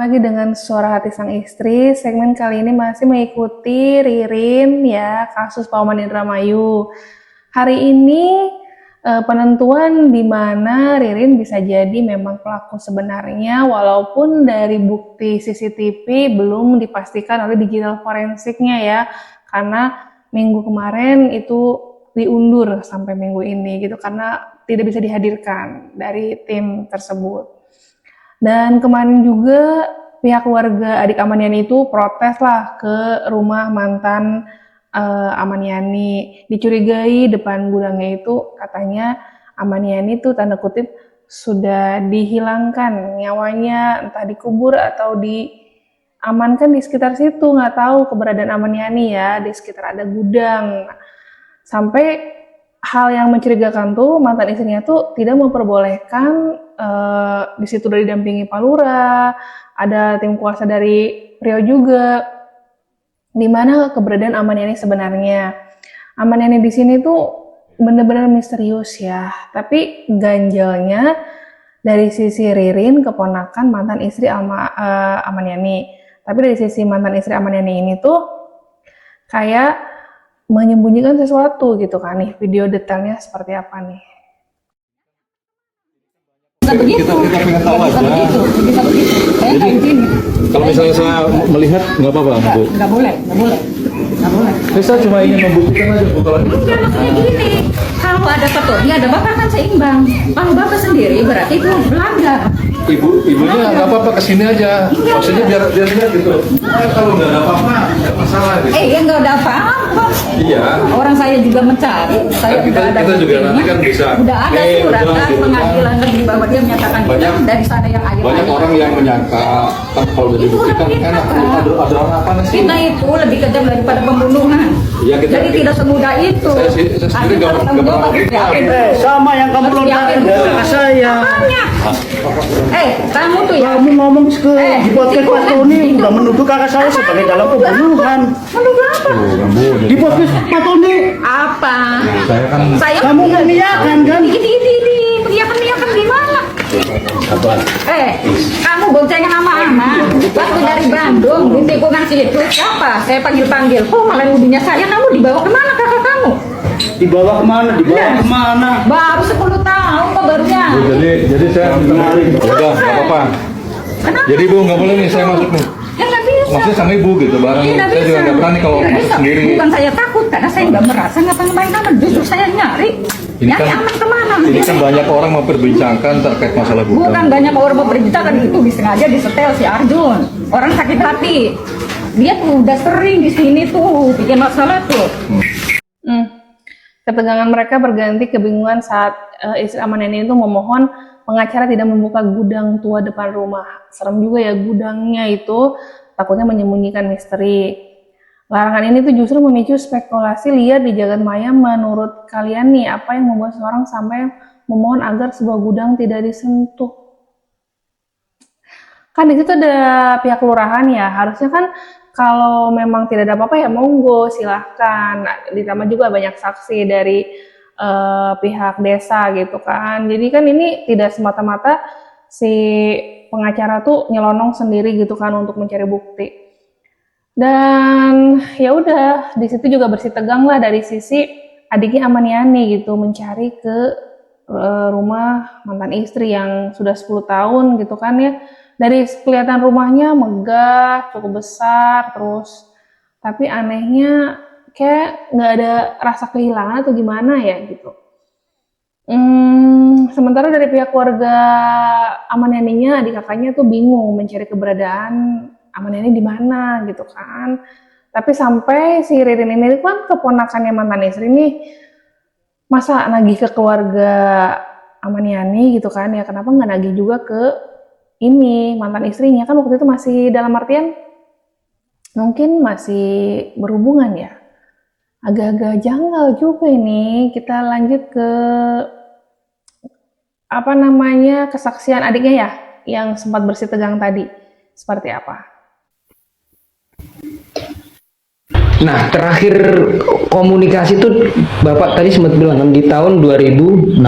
lagi dengan Suara Hati Sang Istri. Segmen kali ini masih mengikuti Ririn ya, kasus Pauman Indramayu. Hari ini penentuan di mana Ririn bisa jadi memang pelaku sebenarnya, walaupun dari bukti CCTV belum dipastikan oleh digital forensiknya ya, karena minggu kemarin itu diundur sampai minggu ini gitu, karena tidak bisa dihadirkan dari tim tersebut. Dan kemarin juga pihak keluarga adik Amaniani itu protes lah ke rumah mantan Amaniani. Dicurigai depan gudangnya itu katanya Amaniani itu tanda kutip sudah dihilangkan nyawanya, entah dikubur atau diamankan di sekitar situ. Nggak tahu keberadaan Amaniani ya, di sekitar ada gudang. Sampai hal yang mencurigakan tuh mantan istrinya tuh tidak memperbolehkan di situ udah didampingi Pak Lurah, ada tim kuasa dari Riau juga. Di mana keberadaan Amaniani sebenarnya? Amaniani di sini tuh benar-benar misterius ya. Tapi ganjalnya dari sisi Ririn, keponakan mantan istri Amaniani. Tapi dari sisi mantan istri Amaniani ini tuh kayak menyembunyikan sesuatu gitu kan nih. Video detailnya seperti apa nih? Kita pengen tahu aja. Bisa begitu. Saya nggak izin. Kalau misalnya saya melihat nggak apa-apa, Bu. Nggak boleh. Saya cuma ingin membuktikan aja, Bu. Kalau Udah makanya gini, kalau ada petunjuk, ada bapak kan seimbang. Kalau bapak sendiri berarti itu melanggar. ibunya nggak apa-apa kesini aja. Maksudnya biar lihat gitu. Kalau nggak ada apa-apa, nggak masalah gitu. Ya nggak ada apa-apa. Iya. Orang saya juga mencari, saya Kita udah ada juga buktinya. nanti kan bisa. Udah ada surat udah, kan gitu. pengadilan negeri bahwa dia menyatakan Banyak- hilang dari sana yang akhir. Banyak orang yang menyangka kan kalau udah dibuktikan enak. Ada orang apa sih? Kita itu lebih kejam daripada pembunuhan. Iya, Jadi tidak semudah itu. Saya sendiri nggak tanggung pernah jawab begitu. yakin. Sama yang kamu lontarkan ke saya. Makanya. Kamu tuh ya. Kamu ngomong ke di podcast Pak Tony udah menuduh kakak saya sebagai dalam pembunuhan. Menuduh apa? Di podcast Pak Tony Apa? Saya kan kamu mengiyakan kan? Mengiyakan gimana? Kamu boncengan sama anak waktu dari Bandung di tikungan situ siapa? Saya panggil, kok malah nuduhnya saya. Kamu dibawa kemana kakak kamu? Dibawa kemana? Dibawa kemana? Baru 10 tahun kok barunya. jadi saya udah nggak apa-apa. Kenapa? Jadi Bu nggak boleh nih saya masuk nih. Ya nggak bisa. Maksudnya sama Ibu gitu bareng. Iya, nggak Saya juga bisa. nggak berani kalau Nggak masuk bisa. sendiri. Bukan saya takut karena saya nggak merasa ngapa-ngapain kamu. Justru saya nyari. Ini Nyari kan- aman kemana? Ini kan banyak orang memperbincangkan terkait masalah Bukan gudang. banyak orang memberitakan itu disengaja disetel si Arjun. Orang sakit hati. Dia tuh udah sering di sini tuh bikin masalah tuh. Ketegangan mereka berganti kebingungan saat istri Amaniani itu memohon pengacara tidak membuka gudang tua depan rumah. Serem juga ya, gudangnya itu takutnya menyembunyikan misteri. Larangan ini tuh justru memicu spekulasi liar di jagat maya. Menurut kalian nih, apa yang membuat seorang sampai memohon agar sebuah gudang tidak disentuh? Kan di situ ada pihak kelurahan ya, harusnya kan kalau memang tidak ada apa-apa ya monggo silahkan. Ditambah juga banyak saksi dari pihak desa gitu kan. Jadi kan ini tidak semata-mata si pengacara tuh nyelonong sendiri gitu kan untuk mencari bukti. Dan ya udah di situ juga bersih tegang lah dari sisi adiknya Amaniani gitu, mencari ke rumah mantan istri yang sudah 10 tahun gitu kan ya. Dari kelihatan rumahnya megah, cukup besar, terus tapi anehnya kayak nggak ada rasa kehilangan atau gimana ya gitu. Sementara dari pihak keluarga Amanianinya, adik kakaknya tuh bingung mencari keberadaan Amaniani di mana gitu kan. Tapi sampai si Ririn ini kan keponakannya mantan istri nih, masa nagih ke keluarga Amaniani gitu kan ya, kenapa nggak nagih juga ke ini mantan istrinya, kan waktu itu masih dalam artian mungkin masih berhubungan ya. Agak-agak janggal juga ini. Kita lanjut ke kesaksian adiknya ya yang sempat bersih tegang tadi. Seperti apa? Nah, terakhir komunikasi itu Bapak tadi sempat bilang kan di tahun 2016.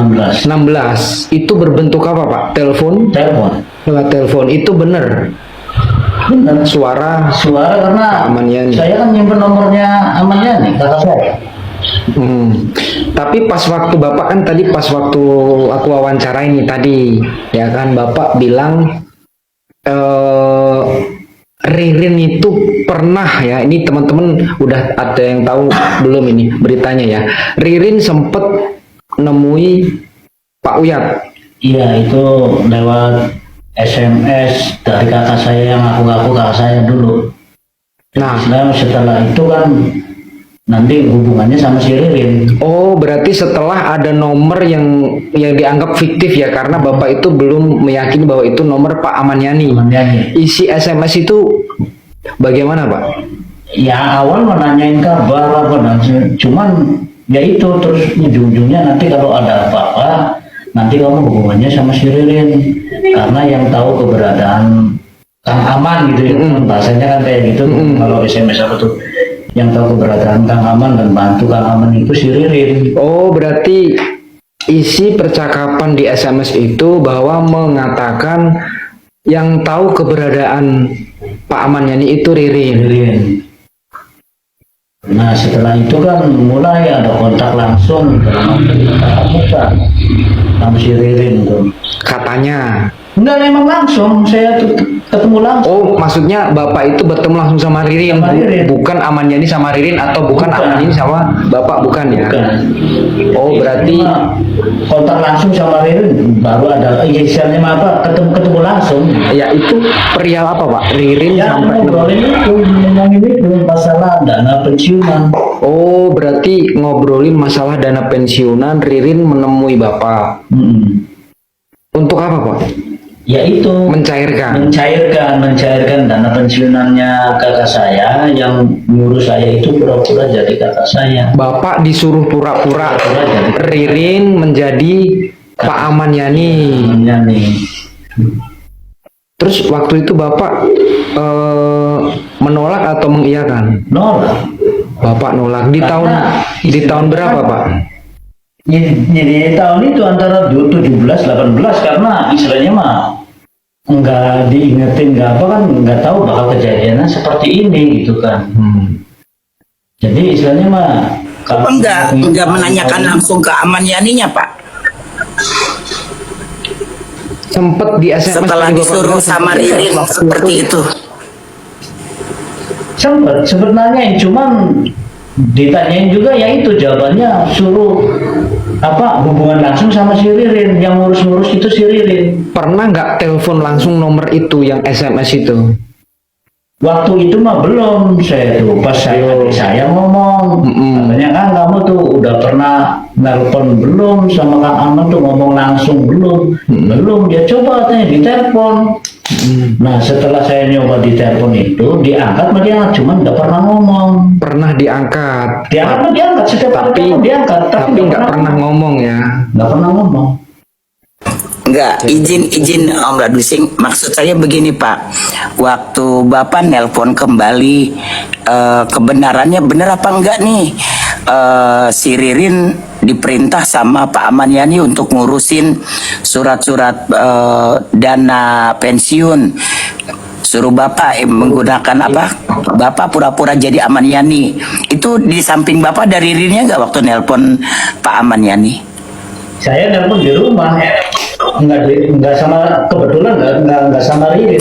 Itu berbentuk apa, Pak? Telepon? Telepon. Lewat telepon. Itu benar. Benar. suara Suara karena Aman Yani. saya kan nyimpen nomornya Aman Yani, kakak saya. Tapi pas waktu Bapak kan tadi pas waktu aku wawancara ini tadi, ya kan Bapak bilang eh Ririn itu pernah ya, ini teman-teman udah ada yang tahu belum ini beritanya ya. Ririn sempet nemui Pak Uyat. Iya, itu lewat SMS dari kakak saya yang ngaku-ngaku kakak saya dulu. Nah, Setelah itu kan nanti hubungannya sama si Ririn. oh berarti setelah ada nomor yang dianggap fiktif ya, karena Bapak itu belum meyakini bahwa itu nomor Pak Aman Yani. Aman Yani. Isi SMS itu bagaimana Pak? Ya awal mau nanyain kabar apa dan cuman ya itu terus ujung-ujungnya nanti kalau ada apa-apa nanti kamu hubungannya sama si Ririn karena yang tahu keberadaan Kang Aman gitu ya, bahasanya kan kayak gitu. Kalau SMS apa tuh yang tahu keberadaan Kang Aman dan bantu Kang Aman itu si Ririn. Oh berarti isi percakapan di SMS itu bahwa mengatakan yang tahu keberadaan Pak Aman Yani itu Ririn. Ririn. Nah setelah itu kan mulai ada kontak langsung dalam tatap muka sama si Ririn tuh. Katanya. Enggak, memang langsung saya tuh ketemu langsung. Oh maksudnya Bapak itu bertemu langsung sama Ririn, Sama Ririn. bukan Aman Yani sama Ririn, atau bukan Bukan. Aman Yani sama Bapak, bukan ya? Bukan. Oh berarti Cuma kontak langsung sama Ririn baru ada istilahnya apa ketemu langsung. ya itu perihal apa Pak? Ririn Ya sampai ngobrolin itu ngomongin itu masalah dana pensiunan. Oh berarti ngobrolin masalah dana pensiunan, Ririn menemui Bapak. Untuk apa Pak? Ya itu Mencairkan. mencairkan dana pensiunannya kakak saya yang ngurus saya itu pura-pura jadi kakak saya. Bapak disuruh pura-pura Ririn menjadi Pak Aman Yani. Namanya nih. Terus waktu itu Bapak menolak atau mengiyakan? Nolak. Bapak nolak di tahun berapa Pak? Jadi tahun itu antara 17-18 karena istilahnya mah nggak diingetin nggak apa kan nggak tahu bakal kejadiannya seperti ini gitu kan. Jadi istilahnya mah Apa enggak menanyakan langsung ke Aman Yani-nya, Pak? Sempet di SMS Setelah tadi Bapak disuruh bilang sama Ririn seperti itu. sempet nanyain cuman ditanyain juga ya itu jawabannya suruh apa hubungan langsung sama si Ririn yang ngurus-ngurus itu si Ririn. pernah nggak telepon langsung nomor itu yang SMS itu? Waktu itu mah belum, saya tuh pas saya ngomong katanya kan kamu tuh udah pernah nelpon belum sama Kang Aman tuh ngomong langsung belum. Belum, dia coba katanya di telepon. Nah setelah saya nyoba di telepon itu diangkat mah dia cuman nggak pernah ngomong. Pernah diangkat. Diangkat setiap kali telepon diangkat Tapi nggak pernah ngomong ya. nggak pernah ngomong. Enggak, izin Om Radusing. Maksud saya begini, Pak. Waktu Bapak nelpon kembali, kebenarannya benar apa enggak nih? Si Ririn diperintah sama Pak Aman Yani untuk ngurusin surat-surat dana pensiun. Suruh Bapak menggunakan apa? Bapak pura-pura jadi Aman Yani. Itu di samping Bapak dari Ririnnya enggak waktu nelpon Pak Aman Yani? Saya nelpon di rumah nggak sama kebetulan nggak sama Ririn.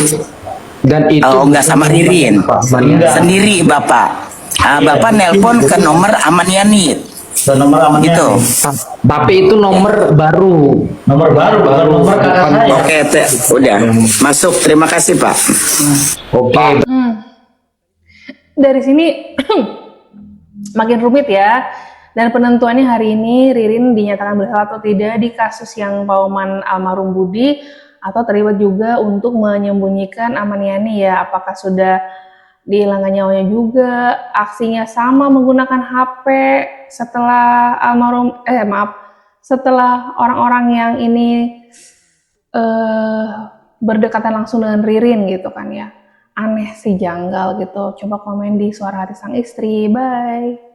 Dan itu Oh, enggak sama Ririn. Enggak. Sendiri Bapak. Bapak nelpon ke nomor Aman Yani. Ke nomor amannya Gitu. Tapi itu nomor baru. nomor baru bukan nomor kakak saya. Oke, udah. Masuk. Terima kasih, Pak. Oke. Dari sini makin rumit ya. Dan penentuannya hari ini Ririn dinyatakan bersalah atau tidak di kasus yang Pak Oman almarhum Budi, atau terlibat juga untuk menyembunyikan Aman Yani ya. Apakah sudah dihilangkan nyawanya juga, aksinya sama menggunakan HP setelah almarhum setelah orang-orang yang ini berdekatan langsung dengan Ririn gitu kan ya. Aneh sih, janggal gitu. Coba komen di Suara Hati Sang Istri. Bye.